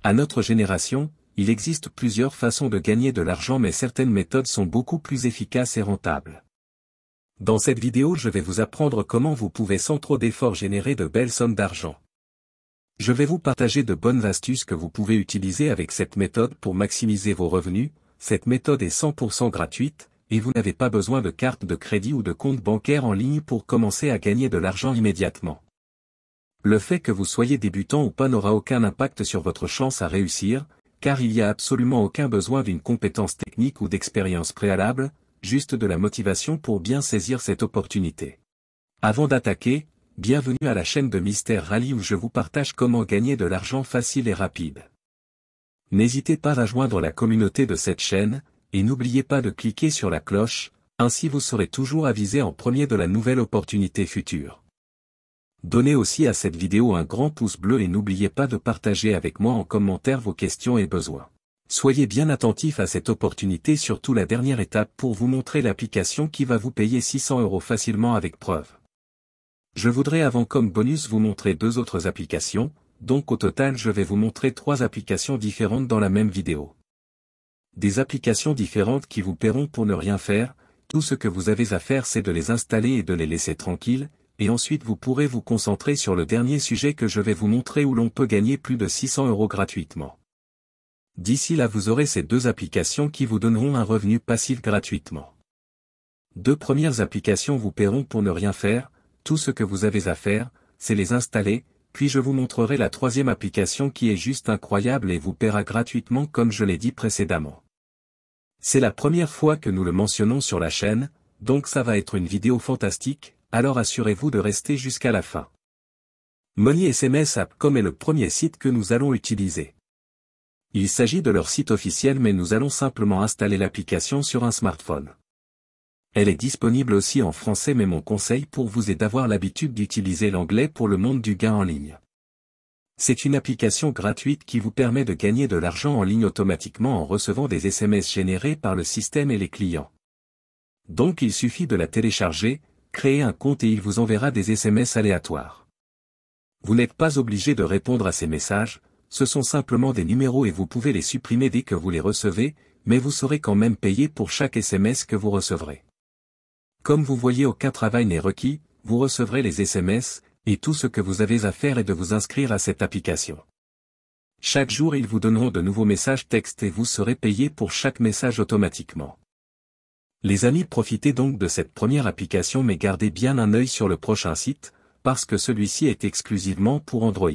À notre génération, il existe plusieurs façons de gagner de l'argent, mais certaines méthodes sont beaucoup plus efficaces et rentables. Dans cette vidéo, je vais vous apprendre comment vous pouvez sans trop d'efforts générer de belles sommes d'argent. Je vais vous partager de bonnes astuces que vous pouvez utiliser avec cette méthode pour maximiser vos revenus. Cette méthode est 100% gratuite, et vous n'avez pas besoin de carte de crédit ou de compte bancaire en ligne pour commencer à gagner de l'argent immédiatement. Le fait que vous soyez débutant ou pas n'aura aucun impact sur votre chance à réussir, car il n'y a absolument aucun besoin d'une compétence technique ou d'expérience préalable, juste de la motivation pour bien saisir cette opportunité. Avant d'attaquer, bienvenue à la chaîne de Mister Rally où je vous partage comment gagner de l'argent facile et rapide. N'hésitez pas à joindre la communauté de cette chaîne, et n'oubliez pas de cliquer sur la cloche, ainsi vous serez toujours avisé en premier de la nouvelle opportunité future. Donnez aussi à cette vidéo un grand pouce bleu et n'oubliez pas de partager avec moi en commentaire vos questions et besoins. Soyez bien attentifs à cette opportunité, surtout la dernière étape pour vous montrer l'application qui va vous payer 600 € facilement avec preuve. Je voudrais avant comme bonus vous montrer 2 autres applications, donc au total je vais vous montrer 3 applications différentes dans la même vidéo. Des applications différentes qui vous paieront pour ne rien faire, tout ce que vous avez à faire c'est de les installer et de les laisser tranquilles, et ensuite vous pourrez vous concentrer sur le dernier sujet que je vais vous montrer où l'on peut gagner plus de 600 € gratuitement. D'ici là vous aurez ces 2 applications qui vous donneront un revenu passif gratuitement. 2 premières applications vous paieront pour ne rien faire, tout ce que vous avez à faire, c'est les installer, puis je vous montrerai la 3e application qui est juste incroyable et vous paiera gratuitement comme je l'ai dit précédemment. C'est la première fois que nous le mentionnons sur la chaîne, donc ça va être une vidéo fantastique, alors assurez-vous de rester jusqu'à la fin. MoneySMS.com est le premier site que nous allons utiliser. Il s'agit de leur site officiel mais nous allons simplement installer l'application sur un smartphone. Elle est disponible aussi en français mais mon conseil pour vous est d'avoir l'habitude d'utiliser l'anglais pour le monde du gain en ligne. C'est une application gratuite qui vous permet de gagner de l'argent en ligne automatiquement en recevant des SMS générés par le système et les clients. Donc il suffit de la télécharger, créer un compte et il vous enverra des SMS aléatoires. Vous n'êtes pas obligé de répondre à ces messages, ce sont simplement des numéros et vous pouvez les supprimer dès que vous les recevez, mais vous serez quand même payé pour chaque SMS que vous recevrez. Comme vous voyez aucun travail n'est requis, vous recevrez les SMS, et tout ce que vous avez à faire est de vous inscrire à cette application. Chaque jour ils vous donneront de nouveaux messages textes et vous serez payé pour chaque message automatiquement. Les amis, profitez donc de cette première application mais gardez bien un œil sur le prochain site, parce que celui-ci est exclusivement pour Android.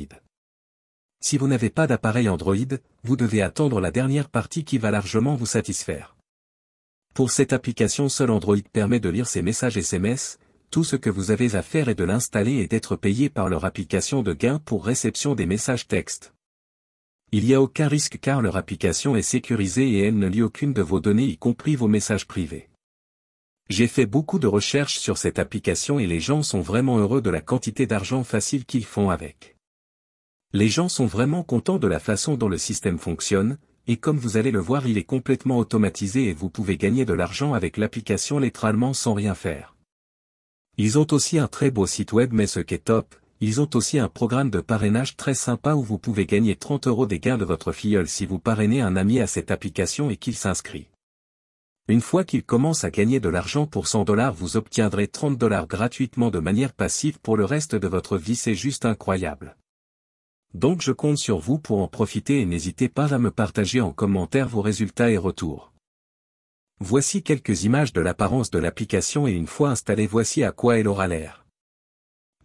Si vous n'avez pas d'appareil Android, vous devez attendre la dernière partie qui va largement vous satisfaire. Pour cette application seul Android permet de lire ces messages SMS, tout ce que vous avez à faire est de l'installer et d'être payé par leur application de gain pour réception des messages textes. Il n'y a aucun risque car leur application est sécurisée et elle ne lit aucune de vos données y compris vos messages privés. J'ai fait beaucoup de recherches sur cette application et les gens sont vraiment heureux de la quantité d'argent facile qu'ils font avec. Les gens sont vraiment contents de la façon dont le système fonctionne, et comme vous allez le voir il est complètement automatisé et vous pouvez gagner de l'argent avec l'application littéralement sans rien faire. Ils ont aussi un très beau site web mais ce qui est top, ils ont aussi un programme de parrainage très sympa où vous pouvez gagner 30 € des gains de votre filleul si vous parrainez un ami à cette application et qu'il s'inscrit. Une fois qu'il commence à gagner de l'argent pour 100 $ vous obtiendrez 30 $ gratuitement de manière passive pour le reste de votre vie, c'est juste incroyable. Donc je compte sur vous pour en profiter et n'hésitez pas à me partager en commentaire vos résultats et retours. Voici quelques images de l'apparence de l'application et une fois installée voici à quoi elle aura l'air.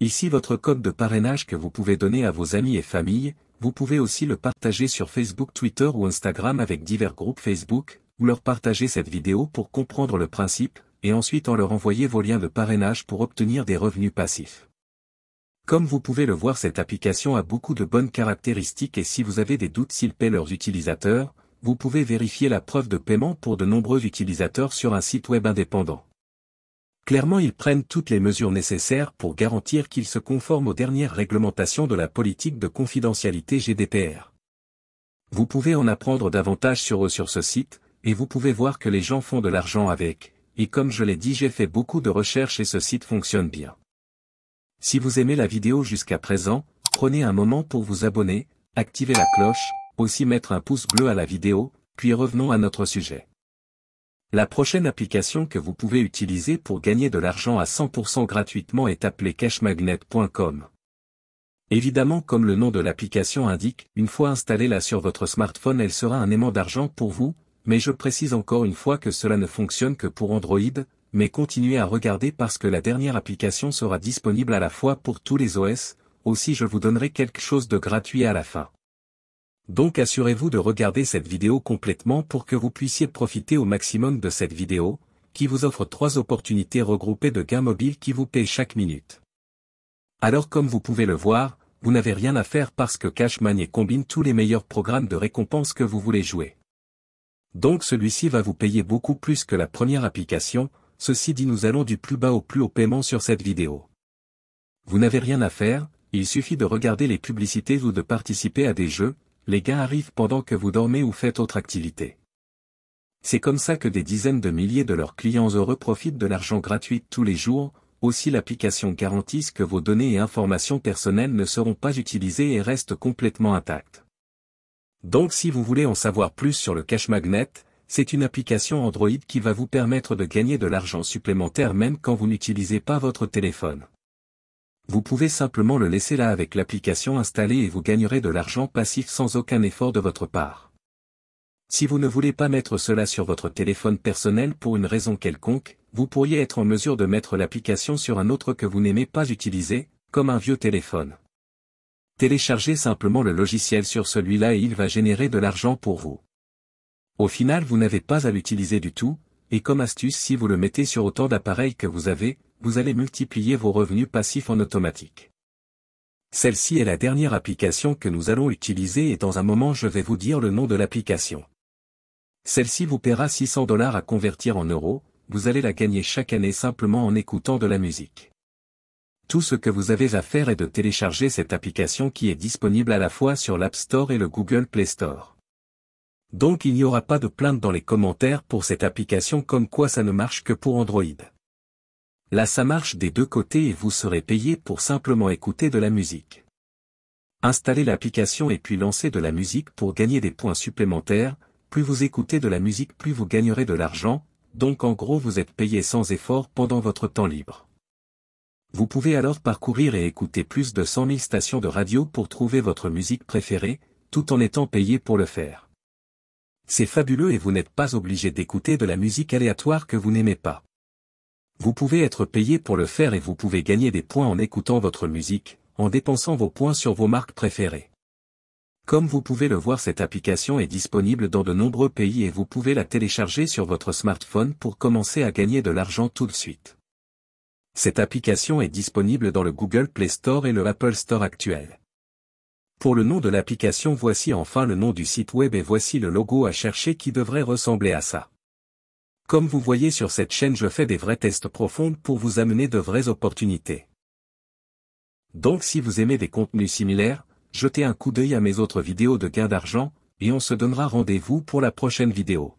Ici votre code de parrainage que vous pouvez donner à vos amis et familles, vous pouvez aussi le partager sur Facebook, Twitter ou Instagram avec divers groupes Facebook, ou leur partager cette vidéo pour comprendre le principe, et ensuite en leur envoyer vos liens de parrainage pour obtenir des revenus passifs. Comme vous pouvez le voir cette application a beaucoup de bonnes caractéristiques et si vous avez des doutes s'ils paient leurs utilisateurs, vous pouvez vérifier la preuve de paiement pour de nombreux utilisateurs sur un site web indépendant. Clairement ils prennent toutes les mesures nécessaires pour garantir qu'ils se conforment aux dernières réglementations de la politique de confidentialité GDPR. Vous pouvez en apprendre davantage sur eux sur ce site, et vous pouvez voir que les gens font de l'argent avec, et comme je l'ai dit j'ai fait beaucoup de recherches et ce site fonctionne bien. Si vous aimez la vidéo jusqu'à présent, prenez un moment pour vous abonner, activer la cloche, aussi mettre un pouce bleu à la vidéo, puis revenons à notre sujet. La prochaine application que vous pouvez utiliser pour gagner de l'argent à 100% gratuitement est appelée cashmagnet.com. Évidemment, comme le nom de l'application indique, une fois installée là sur votre smartphone, elle sera un aimant d'argent pour vous, mais je précise encore une fois que cela ne fonctionne que pour Android, mais continuez à regarder parce que la dernière application sera disponible à la fois pour tous les OS, aussi je vous donnerai quelque chose de gratuit à la fin. Donc assurez-vous de regarder cette vidéo complètement pour que vous puissiez profiter au maximum de cette vidéo, qui vous offre 3 opportunités regroupées de gains mobiles qui vous paient chaque minute. Alors comme vous pouvez le voir, vous n'avez rien à faire parce que Cash Magnet combine tous les meilleurs programmes de récompense que vous voulez jouer. Donc celui-ci va vous payer beaucoup plus que la première application, ceci dit nous allons du plus bas au plus haut paiement sur cette vidéo. Vous n'avez rien à faire, il suffit de regarder les publicités ou de participer à des jeux, les gains arrivent pendant que vous dormez ou faites autre activité. C'est comme ça que des dizaines de milliers de leurs clients heureux profitent de l'argent gratuit tous les jours, aussi l'application garantit que vos données et informations personnelles ne seront pas utilisées et restent complètement intactes. Donc si vous voulez en savoir plus sur le Cash Magnet, c'est une application Android qui va vous permettre de gagner de l'argent supplémentaire même quand vous n'utilisez pas votre téléphone. Vous pouvez simplement le laisser là avec l'application installée et vous gagnerez de l'argent passif sans aucun effort de votre part. Si vous ne voulez pas mettre cela sur votre téléphone personnel pour une raison quelconque, vous pourriez être en mesure de mettre l'application sur un autre que vous n'aimez pas utiliser, comme un vieux téléphone. Téléchargez simplement le logiciel sur celui-là et il va générer de l'argent pour vous. Au final vous n'avez pas à l'utiliser du tout, et comme astuce si vous le mettez sur autant d'appareils que vous avez, vous allez multiplier vos revenus passifs en automatique. Celle-ci est la dernière application que nous allons utiliser et dans un moment je vais vous dire le nom de l'application. Celle-ci vous paiera $600 à convertir en euros, vous allez la gagner chaque année simplement en écoutant de la musique. Tout ce que vous avez à faire est de télécharger cette application qui est disponible à la fois sur l'App Store et le Google Play Store. Donc il n'y aura pas de plainte dans les commentaires pour cette application comme quoi ça ne marche que pour Android. Là ça marche des deux côtés et vous serez payé pour simplement écouter de la musique. Installez l'application et puis lancez de la musique pour gagner des points supplémentaires, plus vous écoutez de la musique plus vous gagnerez de l'argent, donc en gros vous êtes payé sans effort pendant votre temps libre. Vous pouvez alors parcourir et écouter plus de 100 000 stations de radio pour trouver votre musique préférée, tout en étant payé pour le faire. C'est fabuleux et vous n'êtes pas obligé d'écouter de la musique aléatoire que vous n'aimez pas. Vous pouvez être payé pour le faire et vous pouvez gagner des points en écoutant votre musique, en dépensant vos points sur vos marques préférées. Comme vous pouvez le voir, cette application est disponible dans de nombreux pays et vous pouvez la télécharger sur votre smartphone pour commencer à gagner de l'argent tout de suite. Cette application est disponible dans le Google Play Store et le Apple Store actuel. Pour le nom de l'application, voici enfin le nom du site web et voici le logo à chercher qui devrait ressembler à ça. Comme vous voyez sur cette chaîne, je fais des vrais tests profonds pour vous amener de vraies opportunités. Donc si vous aimez des contenus similaires, jetez un coup d'œil à mes autres vidéos de gain d'argent, et on se donnera rendez-vous pour la prochaine vidéo.